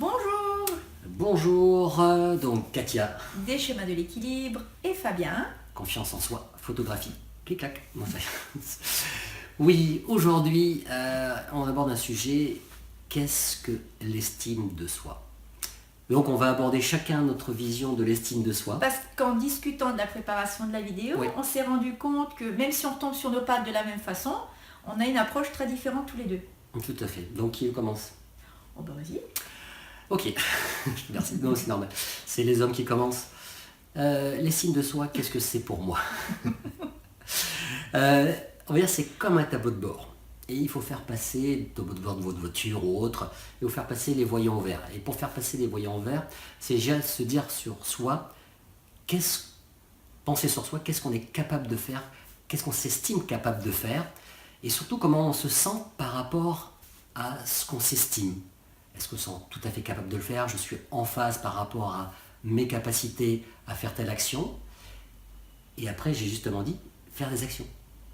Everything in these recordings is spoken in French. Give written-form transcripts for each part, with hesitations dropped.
Bonjour, Bonjour, donc Katia, des chemins de l'équilibre et Fabien. confiance en soi, photographie, clic-clac. Non, oui, aujourd'hui, on aborde un sujet, qu'est-ce que l'estime de soi? Donc on va aborder chacun notre vision de l'estime de soi. Parce qu'en discutant de la préparation de la vidéo, Oui. on s'est rendu compte que même si on retombe sur nos pattes de la même façon, on a une approche très différente tous les deux. Tout à fait. Donc qui commence? Oh bah vas-y. Ok, merci. Non, c'est normal. C'est les hommes qui commencent. L'estime de soi, qu'est-ce que c'est pour moi? On va dire c'est comme un tableau de bord. Et il faut faire passer, tableau de bord de votre voiture ou autre, il faut faire passer les voyants verts. Et pour faire passer les voyants verts, c'est déjà se dire sur soi, penser sur soi, qu'est-ce qu'on est capable de faire, qu'est-ce qu'on s'estime capable de faire, et surtout comment on se sent par rapport à ce qu'on s'estime. Est-ce que je me sens tout à fait capable de le faire? Je suis en phase par rapport à mes capacités à faire telle action. Et après, j'ai justement dit, faire des actions.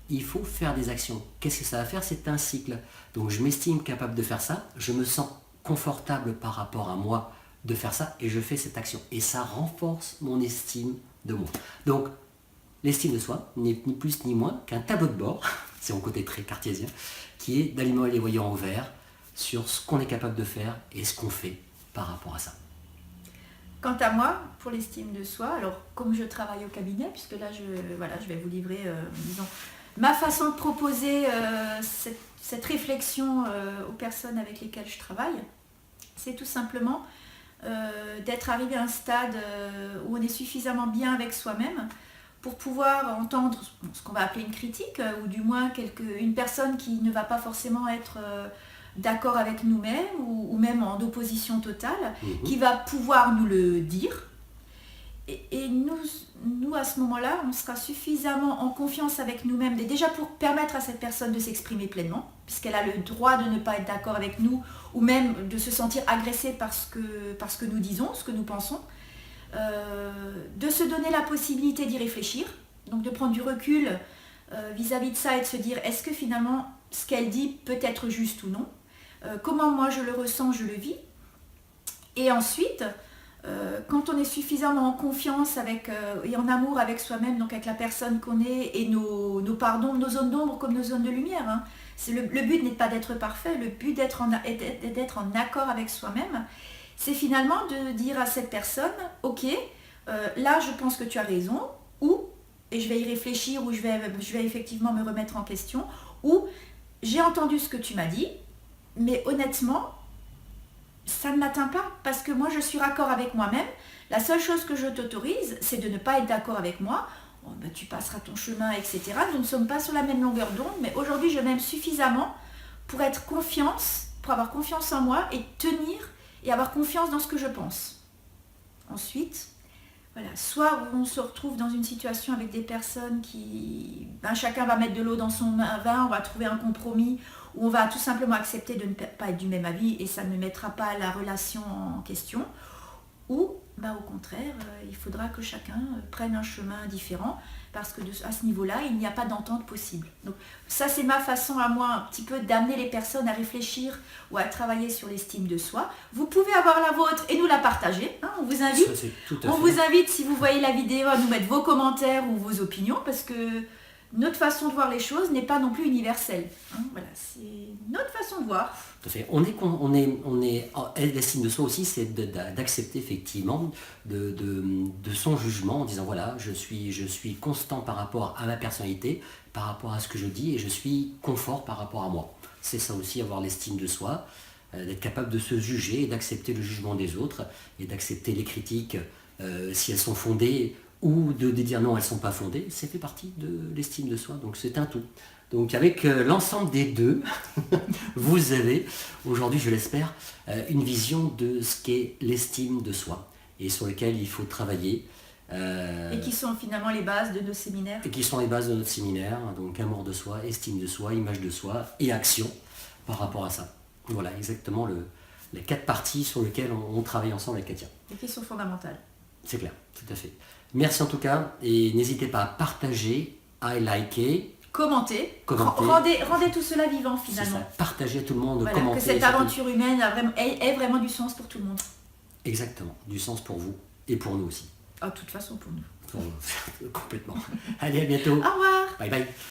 Il faut faire des actions. Qu'est-ce que ça va faire? C'est un cycle. Donc je m'estime capable de faire ça, je me sens confortable par rapport à moi de faire ça, et je fais cette action. Et ça renforce mon estime de moi. Donc l'estime de soi n'est ni plus ni moins qu'un tableau de bord, c'est mon côté très cartésien, qui est d'aligner les voyants au vert sur ce qu'on est capable de faire et ce qu'on fait par rapport à ça. Quant à moi, pour l'estime de soi, alors comme je travaille au cabinet, puisque là je vais vous livrer, disons, ma façon de proposer cette réflexion aux personnes avec lesquelles je travaille, c'est tout simplement d'être arrivé à un stade où on est suffisamment bien avec soi-même pour pouvoir entendre ce qu'on va appeler une critique, ou du moins une personne qui ne va pas forcément être d'accord avec nous-mêmes, ou même en opposition totale, qui va pouvoir nous le dire. Et nous, à ce moment-là, on sera suffisamment en confiance avec nous-mêmes, déjà pour permettre à cette personne de s'exprimer pleinement, puisqu'elle a le droit de ne pas être d'accord avec nous, ou même de se sentir agressée parce que nous disons, ce que nous pensons, de se donner la possibilité d'y réfléchir, donc de prendre du recul vis-à-vis de ça et de se dire, est-ce que finalement, ce qu'elle dit peut être juste ou non, comment moi je le ressens, je le vis, et ensuite, quand on est suffisamment en confiance et en amour avec soi-même, donc avec la personne qu'on est, et nos pardons, nos zones d'ombre comme nos zones de lumière, hein. Le but n'est pas d'être parfait, le but d'être en accord avec soi-même, c'est finalement de dire à cette personne, ok, là je pense que tu as raison, et je vais y réfléchir, ou je vais effectivement me remettre en question, ou j'ai entendu ce que tu m'as dit, mais honnêtement, ça ne m'atteint pas, parce que moi je suis raccord avec moi-même. La seule chose que je t'autorise, c'est de ne pas être d'accord avec moi. Oh, ben, tu passeras ton chemin, etc. Nous ne sommes pas sur la même longueur d'onde, mais aujourd'hui je m'aime suffisamment pour avoir confiance en moi, et tenir et avoir confiance dans ce que je pense. Ensuite, voilà, soit on se retrouve dans une situation avec des personnes chacun va mettre de l'eau dans son vin, on va trouver un compromis, où on va tout simplement accepter de ne pas être du même avis, et ça ne mettra pas la relation en question, ou au contraire, il faudra que chacun prenne un chemin différent, parce que à ce niveau-là, il n'y a pas d'entente possible. Donc ça, c'est ma façon à moi un petit peu d'amener les personnes à réfléchir ou à travailler sur l'estime de soi. Vous pouvez avoir la vôtre et nous la partager, hein, on vous invite. Vous invite, si vous voyez la vidéo, à nous mettre vos commentaires ou vos opinions, parce que notre façon de voir les choses n'est pas non plus universelle, hein. Voilà, c'est notre façon de voir. Tout à fait. L'estime de soi aussi, c'est d'accepter effectivement de son jugement en disant voilà, je suis constant par rapport à ma personnalité, par rapport à ce que je dis, et je suis confort par rapport à moi. C'est ça aussi, avoir l'estime de soi, d'être capable de se juger et d'accepter le jugement des autres, et d'accepter les critiques si elles sont fondées, ou de dire non, elles ne sont pas fondées. Ça fait partie de l'estime de soi, donc c'est un tout. Donc avec l'ensemble des deux, vous avez aujourd'hui, je l'espère, une vision de ce qu'est l'estime de soi, et sur lequel il faut travailler. Et qui sont finalement les bases de nos séminaires. Et qui sont les bases de notre séminaire, donc amour de soi, estime de soi, image de soi et action par rapport à ça. Voilà exactement les 4 parties sur lesquelles on travaille ensemble avec Katia. Et qui sont fondamentales. C'est clair, tout à fait. Merci en tout cas, et n'hésitez pas à partager, à liker, commentez. Commentez. Rendez tout cela vivant C'est finalement. ça, partagez à tout le monde, Voilà, commentez. que cette surtout. aventure humaine ait vraiment du sens pour tout le monde. Exactement, du sens pour vous et pour nous aussi. Ah, de toute façon pour nous. Pour nous. Complètement. Allez, à bientôt. Au revoir. Bye bye.